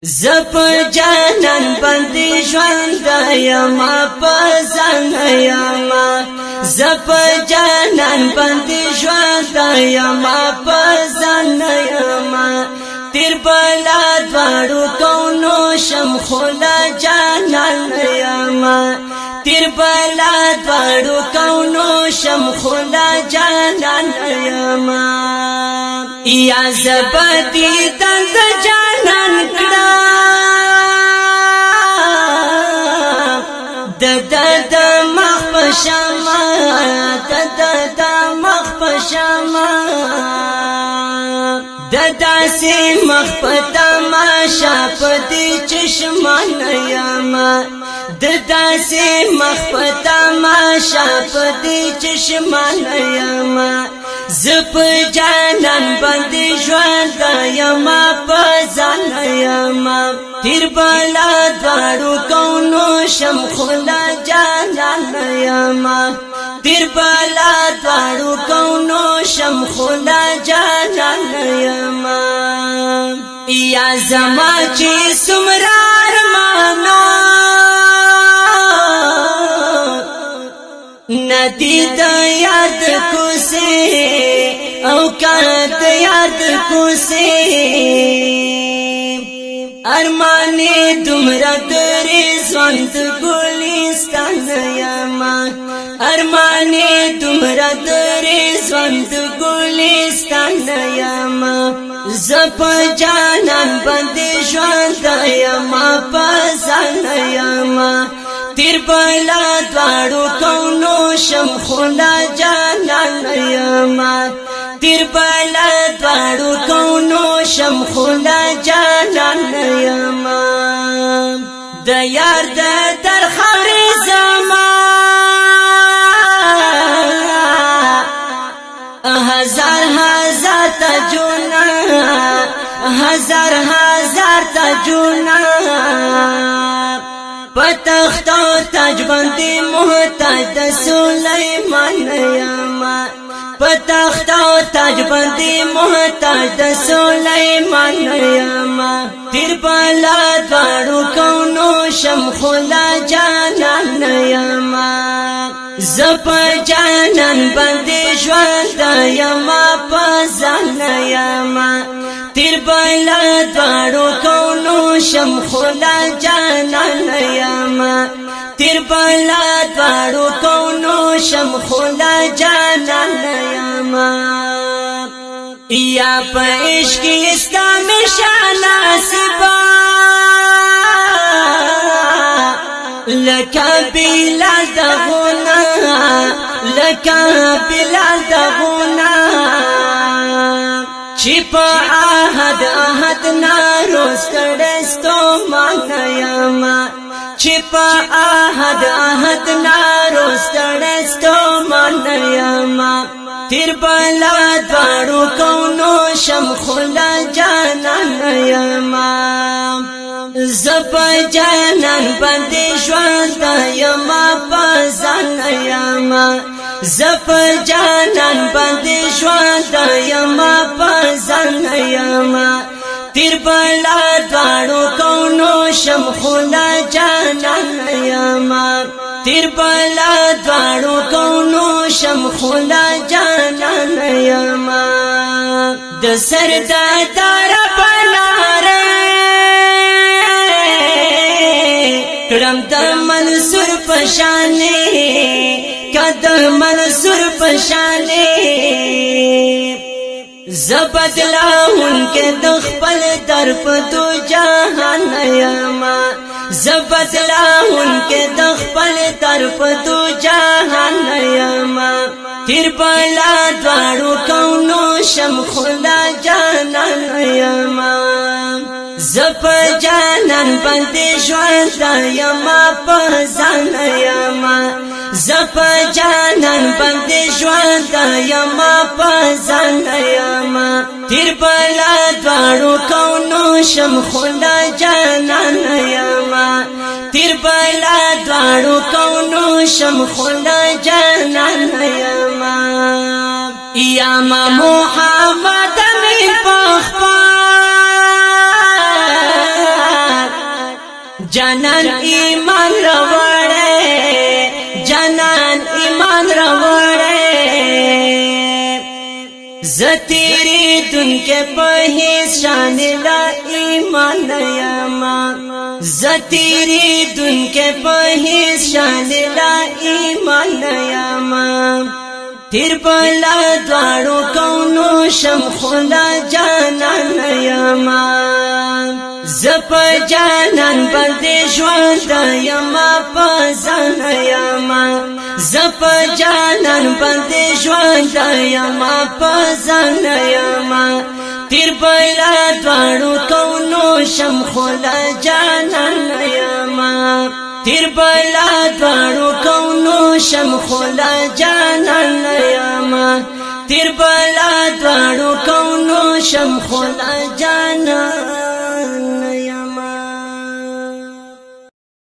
زپ جانان بندی ژوند یما پزن یما زپ جانان بندی ژوند یما پزن یما تیر بلا دوړو کونو شم خلا جانان یما تیر بلا دوړو کونو شم خلا جانان یما یا زبدی دند جانان کړه د مخ پشما د مخ پشما د داسې مخ پتماشا پدې چشمان یما د داسې مخ پتماشا پدې چشمان یما زپ جانان باندې ژوند یما پزان یما تیر بلا دوړو کونو شم خلا جانان یما تیر بلا دوړو کونو شم خلا جانان یما یا زما چې سمرار مانو ندی د یاد کوسه او کات یاد کوسه ارمانی دمرا تری زوند گلستان یما ارمانی دمرا تری زوند گلستان یما زپ جانان بندی ژوند یما پزان یما تیر بلا دوړو کونو شم خلا جانان یما تیر بلا دوړو کونو شم خلا جانان یما د یار د درخور زما هزار هزار تجونا هزار هزار تجونا پتخت او تاج باندې محتاج د سليمان یما پتخت او تاج باندې محتاج د سليمان یما تیر بلا دوړو کونو شم خلا جانان یما زپ جانان باندې ژوند یما پزان یما تیر بلا دوړو کونو شم خلا جانان یما تیر بلا دوړو کونو شم خلا جانان یما یا په عشق اسلام شاناسبا لکه بلال دغونا لکه بلال دغونا چی پا آهد ناروز کردستو مانا یما چی پا آهد ناروز کردستو مانا یما تیر بلا دوړو کونو شم خلا جانان یما زپ جانان باندې ژوند یما پزان یما زپ جانان باندې ژوند یما پزان یما تیر بلا دوړو کونو شم خلا جانان یما تیر بلا دوړو کونو شم خلا جانان یما د سردار بناره کرم د منصور پشانه کده منصور پشانه زبدلاون کے دخپل در پدو جہان یما زبدلاون کے دخپل در پدو جہان یما تیر بلا دوړو کونو شم خلا جانان یما زپ جانان باندې ژوند یما پزان یما زپ جانان باندې ژوند یما پزان یما تیر بلا دوړو کونو شم خلا جانان یما تیر بلا دوړو کونو شم خلا جانان یما یا محمد می پخپا جانان ایمان روڑے جانان ایمان روڑے زتیری دن کے پہیس شان لا ایمان یاما زتیری دن کے پہیس شان لا ایمان یاما تیر بلا دوارو کونو شم خلا جانان یاما زپ جانان بندے جوان یاما پازان یاما زپ جانان بندے جوان یاما پازان یاما تیر بلا دوارو کونو شم خلا جانان یاما تیر بلا دوارو کونو شم خلا جانان یاما تیر بلا دوارو کونو شم خلا جانان